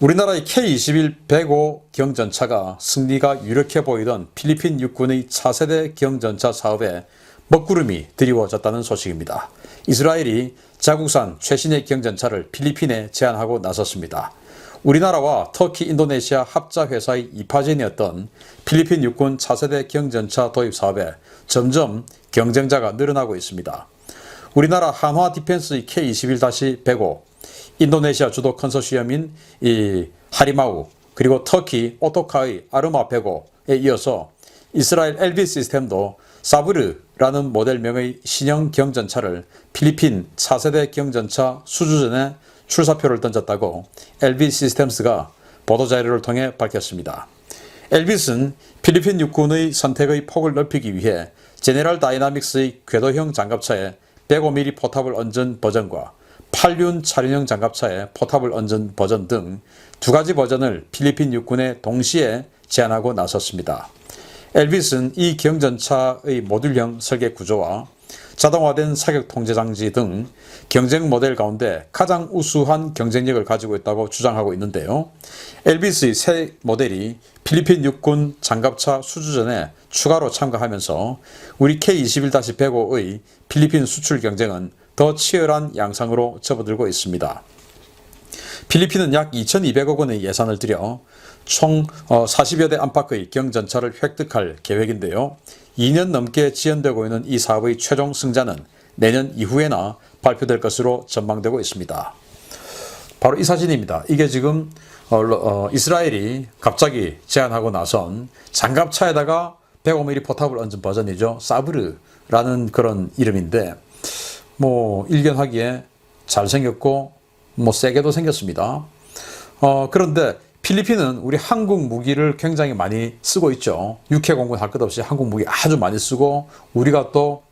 우리나라의 K-21 경전차가 승리가 유력해 보이던 필리핀 육군의 차세대 경전차 사업에 먹구름이 드리워졌다는 소식입니다. 이스라엘이 자국산 최신의 경전차를 필리핀에 제안하고 나섰습니다. 우리나라와 터키, 인도네시아 합자회사의 이파진이었던 필리핀 육군 차세대 경전차 도입 사업에 점점 경쟁자가 늘어나고 있습니다. 우리나라 한화 디펜스의 K-21-105, 인도네시아 주도 컨소시엄인 이 하리마우, 그리고 터키 오토카의 아르마 105에 이어서 이스라엘 LB 시스템도 사브르라는 모델명의 신형 경전차를 필리핀 차세대 경전차 수주전에 출사표를 던졌다고 LB 시스템스가 보도자료를 통해 밝혔습니다. 엘빗은 필리핀 육군의 선택의 폭을 넓히기 위해 제네럴 다이나믹스의 궤도형 장갑차에 105mm 포탑을 얹은 버전과 8륜 차륜형 장갑차에 포탑을 얹은 버전 등 두 가지 버전을 필리핀 육군에 동시에 제안하고 나섰습니다. 엘빗은 이 경전차의 모듈형 설계 구조와 자동화된 사격 통제 장치 등 경쟁 모델 가운데 가장 우수한 경쟁력을 가지고 있다고 주장하고 있는데요. 엘빗의 새 모델이 필리핀 육군 장갑차 수주전에 추가로 참가하면서 우리 K-21-105의 필리핀 수출 경쟁은 더 치열한 양상으로 접어들고 있습니다. 필리핀은 약 2,200억 원의 예산을 들여 총 40여 대 안팎의 경전차를 획득할 계획인데요. 2년 넘게 지연되고 있는 이 사업의 최종 승자는 내년 이후에나 발표될 것으로 전망되고 있습니다. 바로 이 사진입니다. 이게 지금 이스라엘이 갑자기 제안하고 나선 장갑차에다가 105mm 포탑을 얹은 버전이죠. 사브르라는 그런 이름인데 일견하기에 잘생겼고 세게도 생겼습니다. 그런데 필리핀은 우리 한국 무기를 굉장히 많이 쓰고 있죠. 육해공군 할 것 없이 한국 무기 아주 많이 쓰고 우리가 또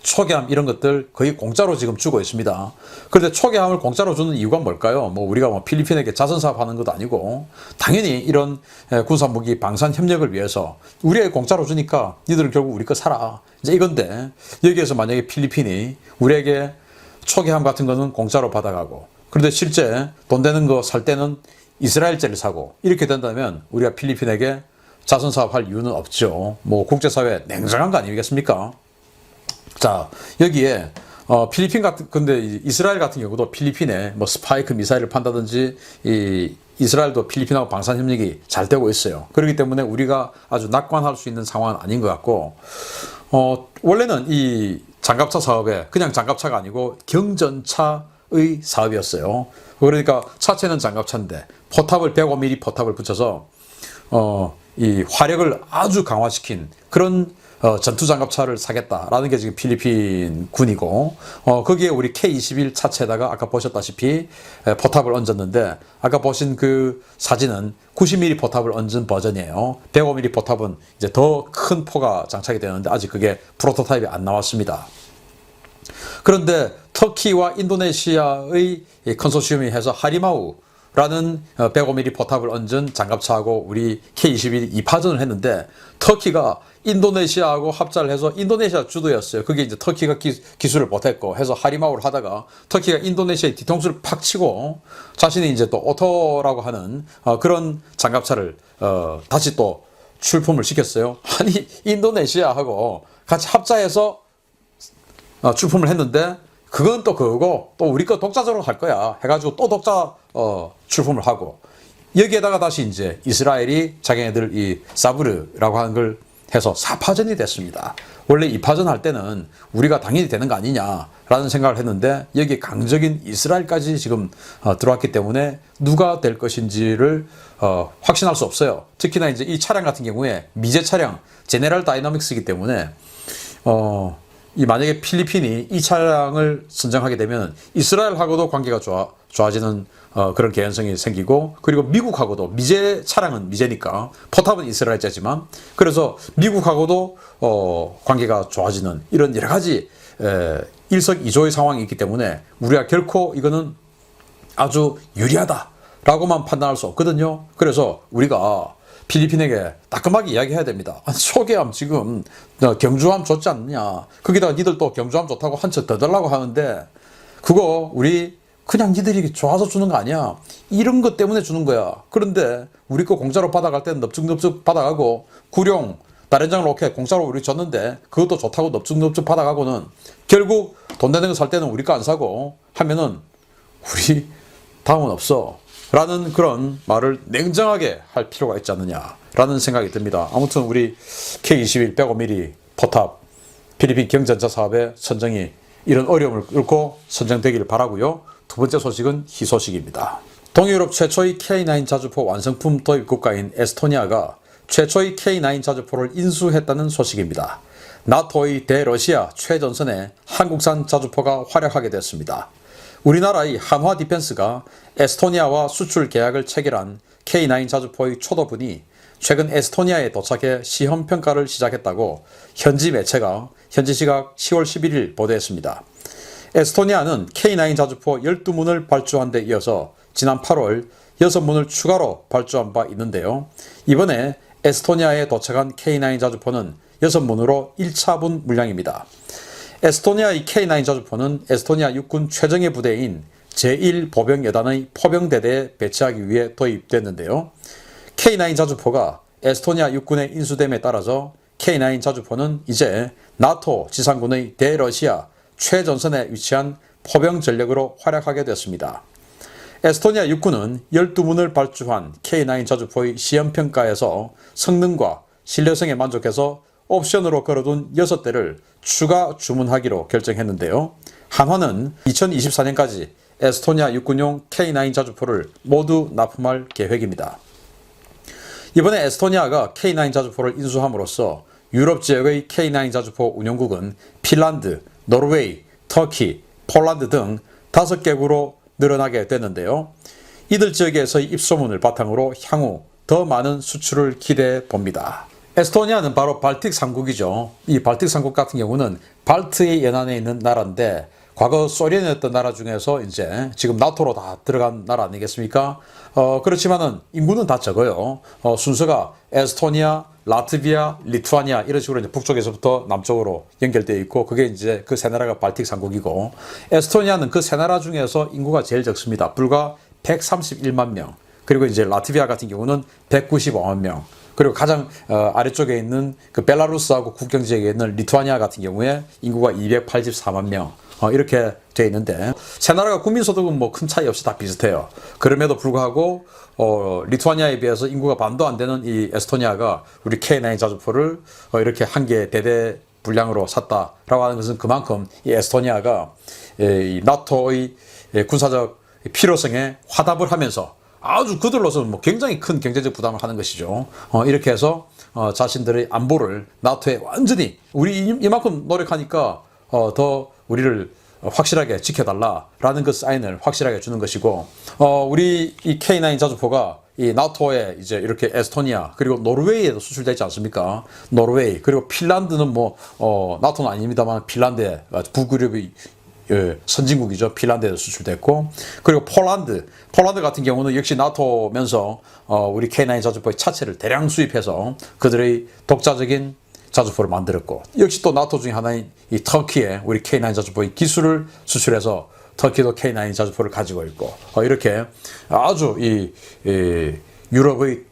초계함 이런 것들 거의 공짜로 지금 주고 있습니다. 그런데 초계함을 공짜로 주는 이유가 뭘까요? 우리가 필리핀에게 자선사업 하는 것도 아니고 당연히 이런 군사무기 방산 협력을 위해서 우리에게 공짜로 주니까 니들은 결국 우리 거 사라. 이제 이건데 여기에서 만약에 필리핀이 우리에게 초계함 같은 거는 공짜로 받아가고 그런데 실제 돈 되는 거 살 때는 이스라엘제를 사고 이렇게 된다면 우리가 필리핀에게 자선사업 할 이유는 없죠. 국제사회 냉정한 거 아니겠습니까? 자, 여기에 필리핀 근데 이스라엘 같은 경우도 필리핀에 스파이크 미사일을 판다든지 이스라엘도 필리핀하고 방산 협력이 잘 되고 있어요. 그렇기 때문에 우리가 아주 낙관할 수 있는 상황은 아닌 것 같고 원래는 이 장갑차 사업에 그냥 장갑차가 아니고 경전차의 사업이었어요. 그러니까 차체는 장갑차인데 포탑을 105mm 포탑을 붙여서 이 화력을 아주 강화시킨 그런 전투 장갑차를 사겠다라는 게 지금 필리핀 군이고 거기에 우리 K-21 차체에다가 아까 보셨다시피 포탑을 얹었는데 아까 보신 그 사진은 90mm 포탑을 얹은 버전이에요. 105mm 포탑은 이제 더 큰 포가 장착이 되는데 아직 그게 프로토타입이 안 나왔습니다. 그런데 터키와 인도네시아의 컨소시엄이 해서 하리마우라는 105mm 포탑을 얹은 장갑차하고 우리 K-21 2파전을 했는데 터키가 인도네시아하고 합작을 해서 인도네시아 주도였어요. 그게 이제 터키가 기술을 못했고 해서 하리마우를 하다가 터키가 인도네시아의 뒤통수를 팍 치고 자신이 이제 또 오토라고 하는 그런 장갑차를 다시 또 출품을 시켰어요. 아니 인도네시아하고 같이 합작해서 출품을 했는데 그건 또 그거고 또 우리 거 독자적으로 할 거야 해가지고 또 독자 출품을 하고 여기에다가 다시 이제 이스라엘이 자기네들 이 사브르라고 하는 걸 해서 4파전이 됐습니다. 원래 2파전 할 때는 우리가 당연히 되는 거 아니냐라는 생각을 했는데 여기 강적인 이스라엘까지 지금 들어왔기 때문에 누가 될 것인지를 확신할 수 없어요. 특히나 이제 이 차량 같은 경우에 미제 차량 제네럴 다이나믹스이기 때문에 만약에 필리핀이 이 차량을 선정하게 되면 이스라엘하고도 관계가 좋아지는 그런 개연성이 생기고 그리고 미국하고도 미제 차량은 미제니까 포탑은 이스라엘제지만 그래서 미국하고도 관계가 좋아지는 이런 여러 가지 일석이조의 상황이 있기 때문에 우리가 결코 이거는 아주 유리하다라고만 판단할 수 없거든요. 그래서 우리가 필리핀에게 따끔하게 이야기해야 됩니다. 초계함 지금 경주함 좋지 않느냐. 거기다가 니들 또 경주함 좋다고 한 척 더 달라고 하는데 그거 우리 그냥 니들이 좋아서 주는 거 아니야. 이런 것 때문에 주는 거야. 그런데 우리 거 공짜로 받아갈 때는 넙죽넙죽 받아가고, 구룡, 다련장 로켓 공짜로 우리 줬는데 그것도 좋다고 넙죽넙죽 받아가고는 결국 돈 내는 거 살 때는 우리 거 안 사고 하면은 우리 다음은 없어 라는 그런 말을 냉정하게 할 필요가 있지 않느냐 라는 생각이 듭니다. 아무튼 우리 K21 105mm 포탑 필리핀 경전자 사업의 선정이 이런 어려움을 뚫고 선정되기를 바라고요. 두 번째 소식은 희소식입니다. 동유럽 최초의 K9 자주포 완성품 도입 국가인 에스토니아가 최초의 K9 자주포를 인수했다는 소식입니다. 나토의 대러시아 최전선에 한국산 자주포가 활약하게 됐습니다. 우리나라의 한화 디펜스가 에스토니아와 수출 계약을 체결한 K9 자주포의 초도분이 최근 에스토니아에 도착해 시험 평가를 시작했다고 현지 매체가 현지 시각 10월 11일 보도했습니다. 에스토니아는 K9 자주포 12문을 발주한 데 이어서 지난 8월 6문을 추가로 발주한 바 있는데요. 이번에 에스토니아에 도착한 K9 자주포는 6문으로 1차분 물량입니다. 에스토니아의 K9 자주포는 에스토니아 육군 최정예 부대인 제1보병여단의 포병대대에 배치하기 위해 도입됐는데요. K9 자주포가 에스토니아 육군에 인수됨에 따라서 K9 자주포는 이제 나토 지상군의 대러시아 최전선에 위치한 포병 전력으로 활약하게 됐습니다. 에스토니아 육군은 12문을 발주한 K9 자주포의 시험평가에서 성능과 신뢰성에 만족해서 옵션으로 걸어둔 6대를 추가 주문하기로 결정했는데요. 한화는 2024년까지 에스토니아 육군용 K9 자주포를 모두 납품할 계획입니다. 이번에 에스토니아가 K9 자주포를 인수함으로써 유럽 지역의 K9 자주포 운용국은 핀란드, 노르웨이, 터키, 폴란드 등 5개국으로 늘어나게 됐는데요. 이들 지역에서의 입소문을 바탕으로 향후 더 많은 수출을 기대해 봅니다. 에스토니아는 바로 발틱 3국이죠. 이 발틱 3국 같은 경우는 발트의 연안에 있는 나라인데 과거 소련이었던 나라 중에서 이제 지금 나토로 다 들어간 나라 아니겠습니까? 그렇지만은 인구는 다 적어요. 순서가 에스토니아, 라트비아, 리투아니아 이런 식으로 이제 북쪽에서부터 남쪽으로 연결되어 있고 그게 이제 그 세 나라가 발틱 3국이고 에스토니아는 그 세 나라 중에서 인구가 제일 적습니다. 불과 131만 명. 그리고 이제 라트비아 같은 경우는 195만 명. 그리고 가장 아래쪽에 있는 그 벨라루스하고 국경 지역에 있는 리투아니아 같은 경우에 인구가 284만 명. 이렇게 되어 있는데 세 나라가 국민소득은 뭐 큰 차이 없이 다 비슷해요. 그럼에도 불구하고 리투아니아에 비해서 인구가 반도 안 되는 이 에스토니아가 우리 K9 자주포를 이렇게 한 개 대대 분량으로 샀다라고 하는 것은 그만큼 이 에스토니아가 이 나토의 군사적 필요성에 화답을 하면서 아주 그들로서는 뭐 굉장히 큰 경제적 부담을 하는 것이죠. 이렇게 해서 자신들의 안보를 나토에 완전히 우리 이만큼 노력하니까 더 우리를 확실하게 지켜달라라는 그 사인을 확실하게 주는 것이고, 우리 이 K9 자주포가 이 나토에 이제 이렇게 에스토니아 그리고 노르웨이에도 수출되지 않습니까? 노르웨이 그리고 핀란드는 뭐 나토는 아닙니다만 핀란드의 북유럽의 선진국이죠. 핀란드에도 수출됐고 그리고 폴란드 같은 경우는 역시 나토면서 우리 K9 자주포의 차체를 대량 수입해서 그들의 독자적인 자주포를 만들었고 역시 또 나토 중에 하나인 이 터키에 우리 K9 자주포의 기술을 수출해서 터키도 K9 자주포를 가지고 있고 이렇게 아주 이 유럽의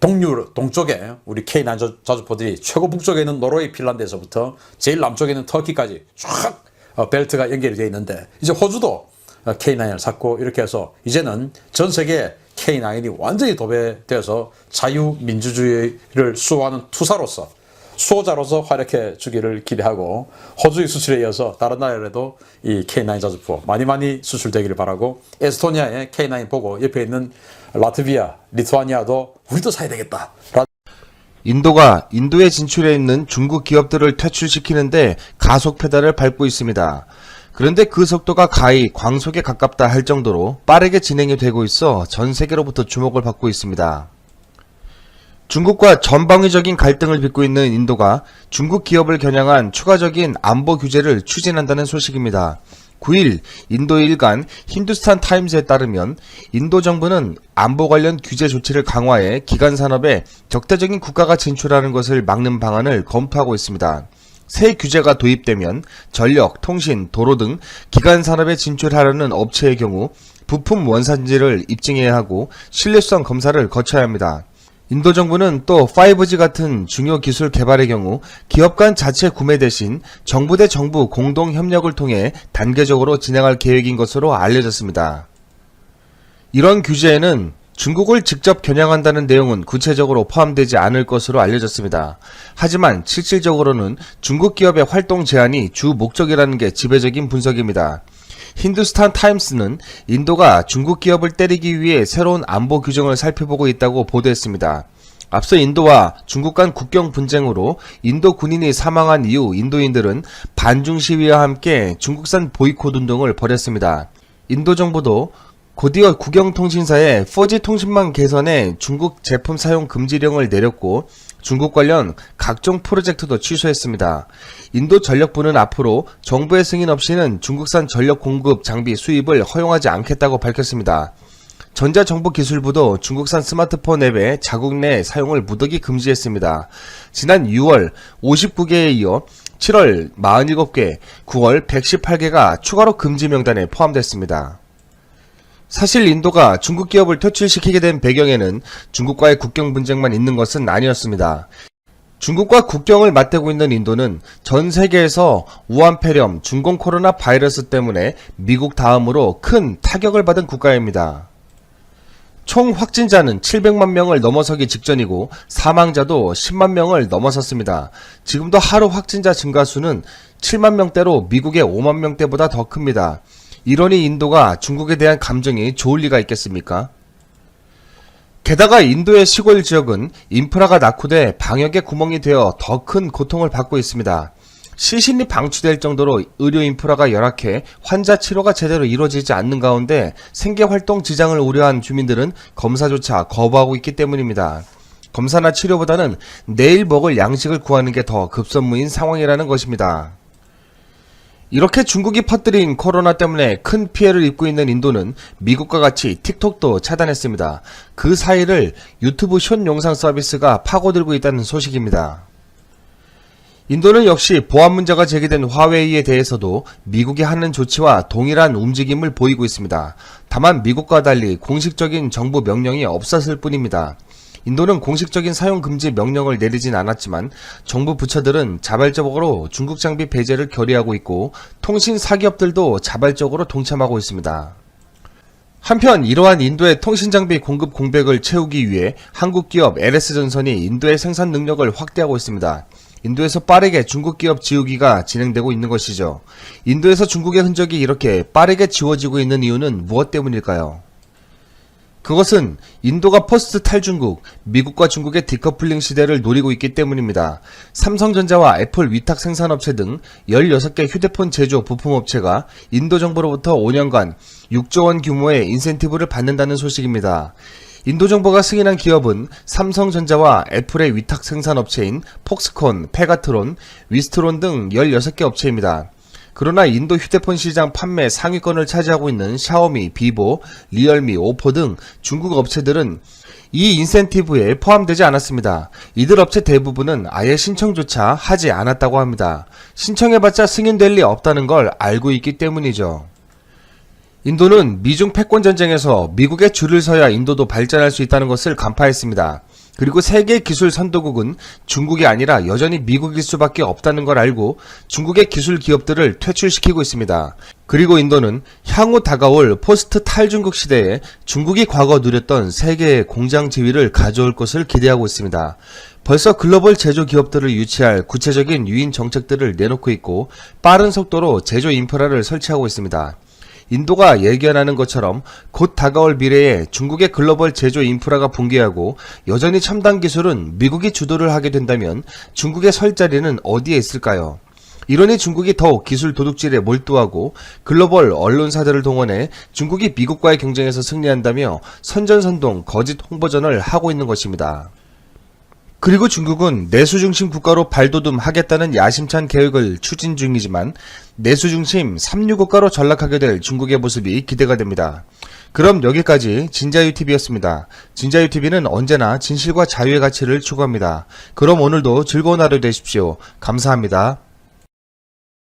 동쪽에 우리 K9 자주포들이 최고 북쪽에 있는 노르웨이 핀란드에서부터 제일 남쪽에 있는 터키까지 쫙 벨트가 연결이 되어 있는데 이제 호주도 K9을 샀고 이렇게 해서 이제는 전 세계 K9이 완전히 도배되어서 자유민주주의를 수호하는 투사로서 수호자로서 활약해 주기를 기대하고 호주의 수출에 이어서 다른 나라에도 이 K9 자주포 많이 수출되기를 바라고 에스토니아의 K9 보고 옆에 있는 라트비아, 리투아니아도 우리도 사야 되겠다. 인도가 인도에 진출해 있는 중국 기업들을 퇴출시키는데 가속 페달을 밟고 있습니다. 그런데 그 속도가 가히 광속에 가깝다 할 정도로 빠르게 진행이 되고 있어 전 세계로부터 주목을 받고 있습니다. 중국과 전방위적인 갈등을 빚고 있는 인도가 중국 기업을 겨냥한 추가적인 안보 규제를 추진한다는 소식입니다. 9일 인도 일간 힌두스탄 타임즈에 따르면 인도 정부는 안보 관련 규제 조치를 강화해 기간 산업에 적대적인 국가가 진출하는 것을 막는 방안을 검토하고 있습니다. 새 규제가 도입되면 전력, 통신, 도로 등 기간 산업에 진출하려는 업체의 경우 부품 원산지를 입증해야 하고 신뢰성 검사를 거쳐야 합니다. 인도 정부는 또 5G 같은 중요 기술 개발의 경우 기업 간 자체 구매 대신 정부 대 정부 공동 협력을 통해 단계적으로 진행할 계획인 것으로 알려졌습니다. 이런 규제에는 중국을 직접 겨냥한다는 내용은 구체적으로 포함되지 않을 것으로 알려졌습니다. 하지만 실질적으로는 중국 기업의 활동 제한이 주 목적이라는 게 지배적인 분석입니다. 힌두스탄 타임스는 인도가 중국 기업을 때리기 위해 새로운 안보 규정을 살펴보고 있다고 보도했습니다. 앞서 인도와 중국 간 국경 분쟁으로 인도 군인이 사망한 이후 인도인들은 반중 시위와 함께 중국산 보이콧 운동을 벌였습니다. 인도 정부도 곧이어 국영통신사에 4G 통신망 개선에 중국 제품 사용 금지령을 내렸고 중국 관련 각종 프로젝트도 취소했습니다. 인도 전력부는 앞으로 정부의 승인 없이는 중국산 전력 공급 장비 수입을 허용하지 않겠다고 밝혔습니다. 전자정보기술부도 중국산 스마트폰 앱의 자국 내 사용을 무더기 금지했습니다. 지난 6월 59개에 이어 7월 47개, 9월 118개가 추가로 금지 명단에 포함됐습니다. 사실 인도가 중국 기업을 퇴출시키게 된 배경에는 중국과의 국경 분쟁만 있는 것은 아니었습니다. 중국과 국경을 맞대고 있는 인도는 전 세계에서 우한폐렴, 중공 코로나 바이러스 때문에 미국 다음으로 큰 타격을 받은 국가입니다. 총 확진자는 700만 명을 넘어서기 직전이고 사망자도 10만 명을 넘어섰습니다. 지금도 하루 확진자 증가 수는 7만 명대로 미국의 5만 명대보다 더 큽니다. 이러니 인도가 중국에 대한 감정이 좋을 리가 있겠습니까? 게다가 인도의 시골 지역은 인프라가 낙후돼 방역의 구멍이 되어 더 큰 고통을 받고 있습니다. 시신이 방치될 정도로 의료 인프라가 열악해 환자 치료가 제대로 이루어지지 않는 가운데 생계활동 지장을 우려한 주민들은 검사조차 거부하고 있기 때문입니다. 검사나 치료보다는 내일 먹을 양식을 구하는 게 더 급선무인 상황이라는 것입니다. 이렇게 중국이 퍼뜨린 코로나 때문에 큰 피해를 입고 있는 인도는 미국과 같이 틱톡도 차단했습니다. 그 사이를 유튜브 숏 영상 서비스가 파고들고 있다는 소식입니다. 인도는 역시 보안 문제가 제기된 화웨이에 대해서도 미국이 하는 조치와 동일한 움직임을 보이고 있습니다. 다만 미국과 달리 공식적인 정부 명령이 없었을 뿐입니다. 인도는 공식적인 사용 금지 명령을 내리진 않았지만 정부 부처들은 자발적으로 중국 장비 배제를 결의하고 있고 통신 사기업들도 자발적으로 동참하고 있습니다. 한편 이러한 인도의 통신 장비 공급 공백을 채우기 위해 한국 기업 LS전선이 인도의 생산 능력을 확대하고 있습니다. 인도에서 빠르게 중국 기업 지우기가 진행되고 있는 것이죠. 인도에서 중국의 흔적이 이렇게 빠르게 지워지고 있는 이유는 무엇 때문일까요? 그것은 인도가 포스트 탈중국, 미국과 중국의 디커플링 시대를 노리고 있기 때문입니다. 삼성전자와 애플 위탁 생산업체 등 16개 휴대폰 제조 부품업체가 인도 정부로부터 5년간 6조 원 규모의 인센티브를 받는다는 소식입니다. 인도 정부가 승인한 기업은 삼성전자와 애플의 위탁 생산업체인 폭스콘, 페가트론, 위스트론 등 16개 업체입니다. 그러나 인도 휴대폰 시장 판매 상위권을 차지하고 있는 샤오미, 비보, 리얼미, 오포 등 중국 업체들은 이 인센티브에 포함되지 않았습니다. 이들 업체 대부분은 아예 신청조차 하지 않았다고 합니다. 신청해봤자 승인될 리 없다는 걸 알고 있기 때문이죠. 인도는 미중 패권 전쟁에서 미국의 줄을 서야 인도도 발전할 수 있다는 것을 간파했습니다. 그리고 세계 기술 선도국은 중국이 아니라 여전히 미국일 수밖에 없다는 걸 알고 중국의 기술 기업들을 퇴출시키고 있습니다. 그리고 인도는 향후 다가올 포스트 탈중국 시대에 중국이 과거 누렸던 세계의 공장 지위를 가져올 것을 기대하고 있습니다. 벌써 글로벌 제조 기업들을 유치할 구체적인 유인 정책들을 내놓고 있고 빠른 속도로 제조 인프라를 설치하고 있습니다. 인도가 예견하는 것처럼 곧 다가올 미래에 중국의 글로벌 제조 인프라가 붕괴하고 여전히 첨단 기술은 미국이 주도를 하게 된다면 중국의 설 자리는 어디에 있을까요? 이러니 중국이 더욱 기술 도둑질에 몰두하고 글로벌 언론사들을 동원해 중국이 미국과의 경쟁에서 승리한다며 선전선동 거짓 홍보전을 하고 있는 것입니다. 그리고 중국은 내수 중심 국가로 발돋움하겠다는 야심찬 계획을 추진 중이지만 내수 중심 삼류 국가로 전락하게 될 중국의 모습이 기대가 됩니다. 그럼 여기까지 진자유TV였습니다. 진자유TV는 언제나 진실과 자유의 가치를 추구합니다. 그럼 오늘도 즐거운 하루 되십시오. 감사합니다.